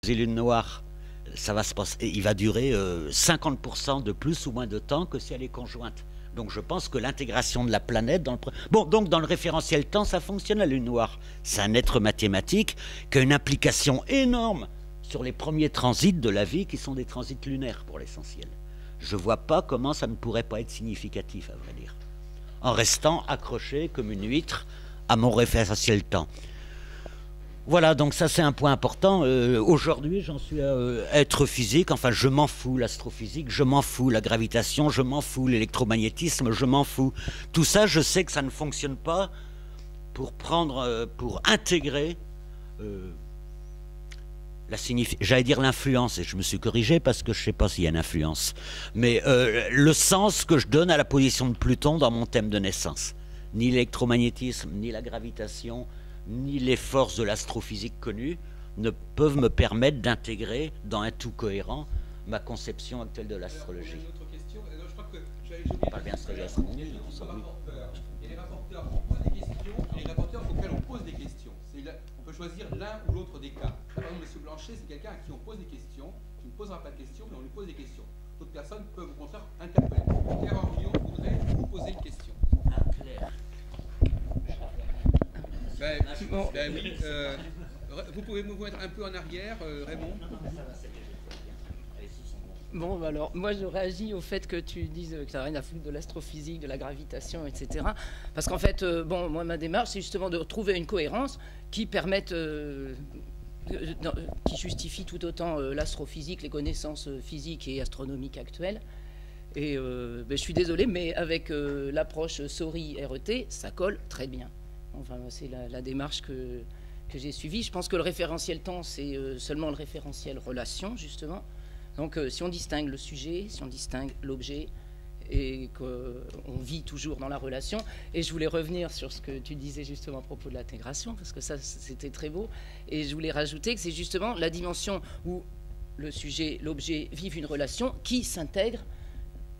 Et lune noire, ça va se passer, il va durer 50% de plus ou moins de temps que si elle est conjointe. Donc je pense que l'intégration de la planète dans le... Bon, donc dans le référentiel temps, ça fonctionne la lune noire. C'est un être mathématique qui a une implication énorme sur les premiers transits de la vie qui sont des transits lunaires pour l'essentiel. Je ne vois pas comment ça ne pourrait pas être significatif, à vrai dire, en restant accroché comme une huître à mon référentiel temps. Voilà, donc ça c'est un point important. Aujourd'hui, j'en suis à être physique, enfin je m'en fous, l'astrophysique, je m'en fous, la gravitation, je m'en fous, l'électromagnétisme, je m'en fous. Tout ça, je sais que ça ne fonctionne pas pour prendre, pour intégrer j'allais dire l'influence, et je me suis corrigé parce que je ne sais pas s'il y a une influence, mais le sens que je donne à la position de Pluton dans mon thème de naissance. Ni l'électromagnétisme, ni la gravitation, ni les forces de l'astrophysique connue ne peuvent me permettre d'intégrer dans un tout cohérent ma conception actuelle de l'astrologie. Une autre question. Je crois que On parle bien de l'astronomie. Et les rapporteurs qui posent des questions, et les rapporteurs auxquels on pose des questions. On peut choisir l'un ou l'autre des cas. Par exemple, M. Blanchet, c'est quelqu'un à qui on pose des questions, qui ne posera pas de questions, mais on lui pose des questions. D'autres personnes peuvent au contraire interpeller. Claire Orguillon voudrait vous poser une question. Claire. Oui. Vous pouvez me mettre un peu en arrière, Raymond? Bon, alors, moi, je réagis au fait que tu dises que ça n'a rien à foutre de l'astrophysique, de la gravitation, etc. Parce qu'en fait, bon, moi, ma démarche, c'est justement de trouver une cohérence qui permette, qui justifie tout autant l'astrophysique, les connaissances physiques et astronomiques actuelles. Et je suis désolé, mais avec l'approche SORI-RET, ça colle très bien. Enfin, c'est la démarche que j'ai suivie. Je pense que le référentiel temps, c'est seulement le référentiel relation, justement. Donc, si on distingue le sujet, si on distingue l'objet, et qu'on vit toujours dans la relation. Et je voulais revenir sur ce que tu disais justement à propos de l'intégration, parce que ça, c'était très beau. Et je voulais rajouter que c'est justement la dimension où le sujet, l'objet vivent une relation qui s'intègre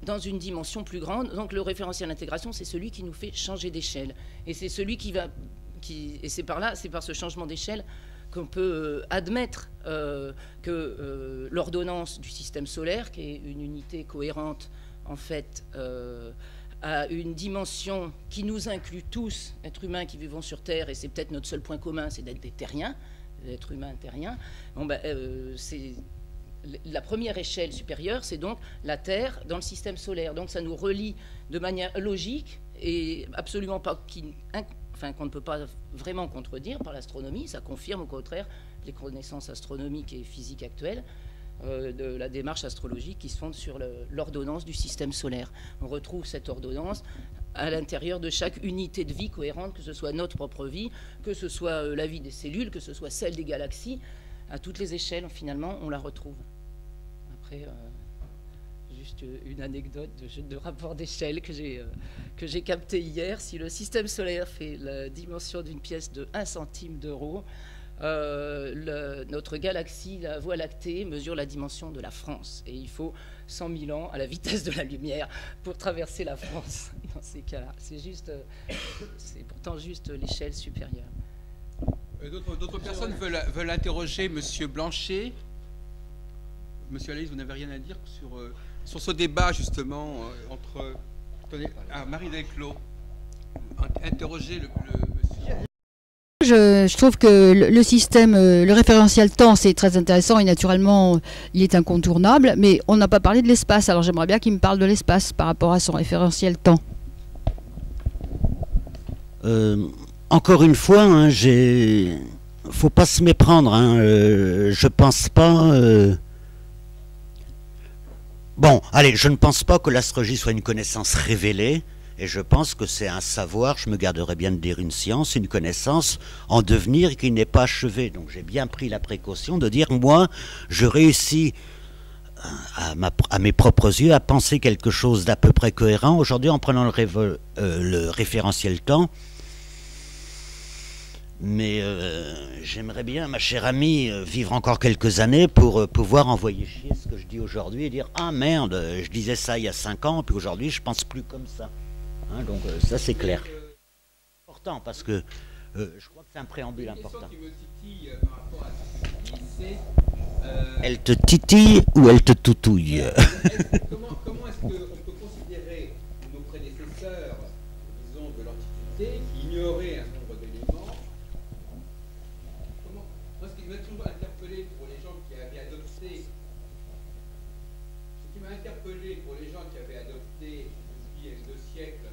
dans une dimension plus grande. Donc le référentiel d'intégration, c'est celui qui nous fait changer d'échelle. Et c'est celui et c'est par là, c'est par ce changement d'échelle qu'on peut admettre que l'ordonnance du système solaire, qui est une unité cohérente, en fait, a une dimension qui nous inclut tous, êtres humains qui vivons sur Terre, et c'est peut-être notre seul point commun, c'est d'être des terriens, d'être humains terriens. Bon, c'est la première échelle supérieure, c'est donc la Terre dans le système solaire. Donc ça nous relie de manière logique et absolument pas qu'on ne peut pas vraiment contredire par l'astronomie. Ça confirme au contraire les connaissances astronomiques et physiques actuelles de la démarche astrologique qui se fonde sur l'ordonnance du système solaire. On retrouve cette ordonnance à l'intérieur de chaque unité de vie cohérente, que ce soit notre propre vie, que ce soit la vie des cellules, que ce soit celle des galaxies. À toutes les échelles, finalement, on la retrouve. Après, juste une anecdote de rapport d'échelle que j'ai capté hier. Si le système solaire fait la dimension d'une pièce de 1 centime d'euro, notre galaxie, la Voie lactée, mesure la dimension de la France. Et il faut 100 000 ans à la vitesse de la lumière pour traverser la France dans ces cas-là. C'est pourtant juste l'échelle supérieure. D'autres personnes veulent interroger M. Blanchet. Monsieur Alaïs, vous n'avez rien à dire sur ce débat, justement, entre... Attendez, Marie Delclos. Interroger le monsieur... Je trouve que le système, le référentiel temps, c'est très intéressant et naturellement, il est incontournable, mais on n'a pas parlé de l'espace. Alors j'aimerais bien qu'il me parle de l'espace par rapport à son référentiel temps. Encore une fois, hein, faut pas se méprendre. Hein, je pense pas. Bon, allez, je ne pense pas que l'astrologie soit une connaissance révélée, et je pense que c'est un savoir, je me garderais bien de dire une science, une connaissance en devenir qui n'est pas achevée. Donc j'ai bien pris la précaution de dire, moi, je réussis à mes propres yeux à penser quelque chose d'à peu près cohérent. Aujourd'hui, en prenant le référentiel temps, mais j'aimerais bien, ma chère amie, vivre encore quelques années pour pouvoir envoyer chier ce que je dis aujourd'hui et dire « Ah merde, je disais ça il y a 5 ans, puis aujourd'hui je pense plus comme ça. Hein, » Donc ça c'est clair. C'est important parce que je crois que c'est un préambule important. Une question qui me titille par rapport à ce qui s'est Elle te titille ou elle te toutouille? Comment est-ce qu'on peut considérer nos prédécesseurs, disons, de l'Antiquité, qui ignoraient un nombre d'éléments? Moi, ce qui m'a toujours interpellé pour les gens qui avaient adopté, depuis 2 siècles,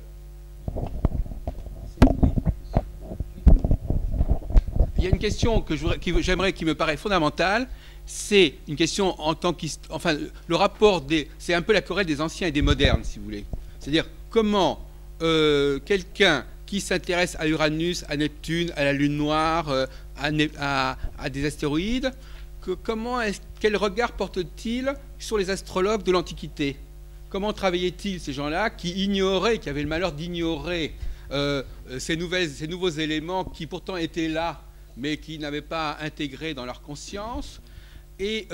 il y a une question que j'aimerais, qui me paraît fondamentale. C'est une question en tant enfin, le rapport c'est un peu la querelle des anciens et des modernes, si vous voulez. C'est-à-dire comment quelqu'un qui s'intéresse à Uranus, à Neptune, à la Lune noire, à des astéroïdes, quel regard porte-t-il sur les astrologues de l'Antiquité? Comment travaillaient-ils ces gens-là qui avaient le malheur d'ignorer ces nouveaux éléments qui pourtant étaient là, mais qui n'avaient pas intégré dans leur conscience? Et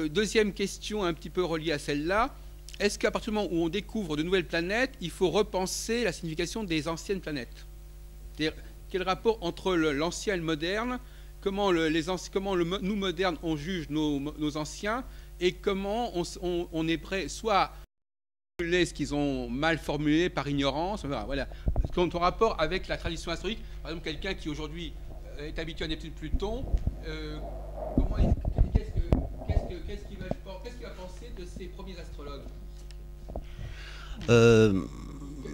deuxième question un petit peu reliée à celle-là, est-ce qu'à partir du moment où on découvre de nouvelles planètes, il faut repenser la signification des anciennes planètes? C'est-à-dire, quel rapport entre l'ancien et le moderne? Comment nous modernes on juge nos anciens, et comment on est prêt soit à formuler ce qu'ils ont mal formulé par ignorance, voilà. Ton rapport avec la tradition astrologique, par exemple quelqu'un qui aujourd'hui est habitué à Neptune-Pluton, qu'est-ce qu'il va penser de ces premiers astrologues?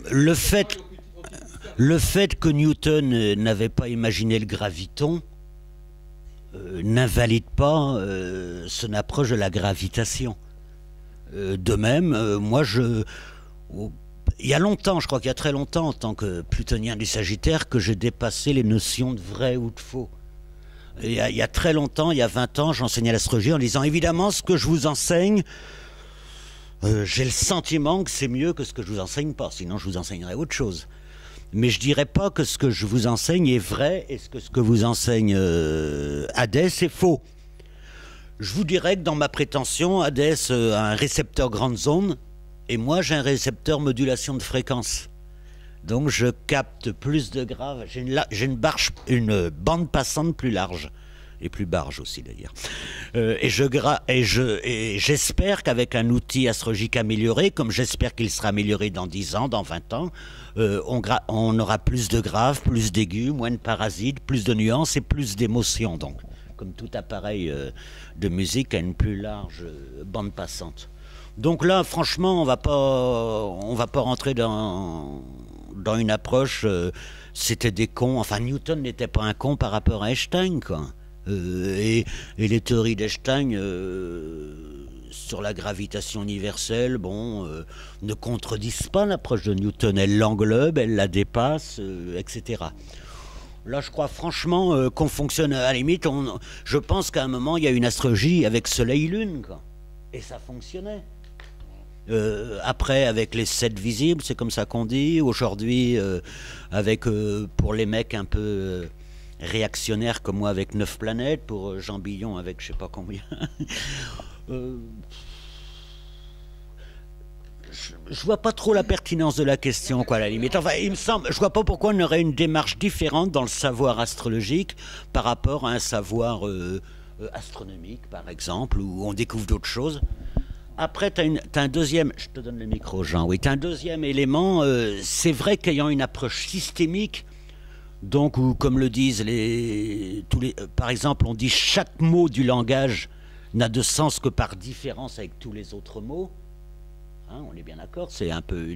Le fait que Newton n'avait pas imaginé le graviton n'invalide pas son approche de la gravitation. De même, moi, il y a longtemps, je crois qu'il y a très longtemps, en tant que plutonien du Sagittaire, que j'ai dépassé les notions de vrai ou de faux. Il y a très longtemps, il y a 20 ans, j'enseignais l'astrologie en disant, évidemment, ce que je vous enseigne, j'ai le sentiment que c'est mieux que ce que je vous enseigne pas, sinon je vous enseignerais autre chose. Mais je dirais pas que ce que je vous enseigne est vrai et ce que vous enseigne Hadès est faux. Je vous dirais que dans ma prétention, Hadès a un récepteur grande zone et moi j'ai un récepteur modulation de fréquence. Donc je capte plus de graves. J'ai une bande passante plus large. Et plus barge aussi d'ailleurs. Et j'espère qu'avec un outil astrologique amélioré, comme j'espère qu'il sera amélioré dans 10 ans, dans 20 ans, on aura plus de graves, plus d'aigus, moins de parasites, plus de nuances et plus d'émotions. Donc, comme tout appareil de musique a une plus large bande passante. Donc là, franchement, on va pas rentrer dans une approche. C'était des cons. Enfin, Newton n'était pas un con par rapport à Einstein, quoi. Et les théories d'Einstein sur la gravitation universelle, ne contredisent pas l'approche de Newton. Elle l'englobe, elle la dépasse, etc. Là, je crois franchement qu'on fonctionne à la limite. Je pense qu'à un moment, il y a une astrologie avec Soleil-Lune, quoi. Et ça fonctionnait. Après, avec les 7 visibles, c'est comme ça qu'on dit. Aujourd'hui, avec pour les mecs un peu réactionnaires comme moi, avec 9 planètes. Pour Jean Billon, avec je sais pas combien. Je vois pas trop la pertinence de la question, quoi, à la limite. Enfin, il me semble, je vois pas pourquoi on aurait une démarche différente dans le savoir astrologique par rapport à un savoir astronomique, par exemple, où on découvre d'autres choses. Après, tu as un deuxième... Je te donne le micro, Jean. Oui, tu as un deuxième élément. C'est vrai qu'ayant une approche systémique, donc, où, comme le disent par exemple, on dit chaque mot du langage n'a de sens que par différence avec tous les autres mots. Hein, on est bien d'accord, c'est un peu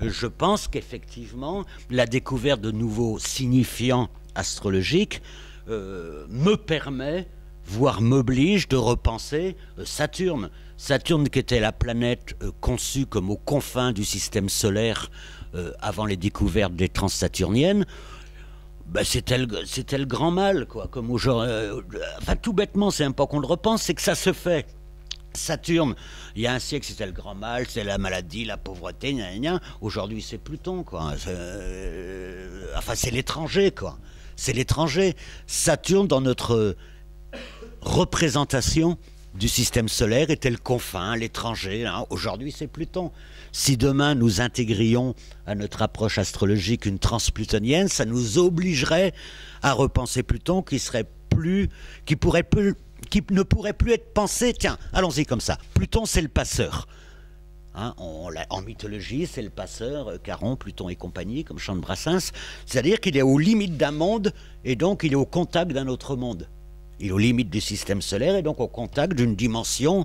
je pense qu'effectivement, la découverte de nouveaux signifiants astrologiques me permet, voire m'oblige, de repenser Saturne. Saturne, qui était la planète conçue comme aux confins du système solaire avant les découvertes des transsaturniennes, c'était le grand mal, quoi. Comme enfin, tout bêtement, c'est même pas qu'on le repense, c'est que ça se fait. Saturne, il y a un siècle, c'était le grand mal, c'est la maladie, la pauvreté, gna gna gna. Aujourd'hui, c'est Pluton, quoi. Enfin, c'est l'étranger, quoi. C'est l'étranger. Saturne, dans notre représentation du système solaire, était le confin, l'étranger. Hein. Aujourd'hui, c'est Pluton. Si demain, nous intégrions à notre approche astrologique une transplutonienne, ça nous obligerait à repenser Pluton, qui pourrait qui ne pourrait plus être pensé. Tiens, allons-y comme ça. Pluton, c'est le passeur. Hein, en mythologie, c'est le passeur, Charon, Pluton et compagnie, comme chante Brassens. C'est-à-dire qu'il est aux limites d'un monde et donc il est au contact d'un autre monde. Il est aux limites du système solaire et donc au contact d'une dimension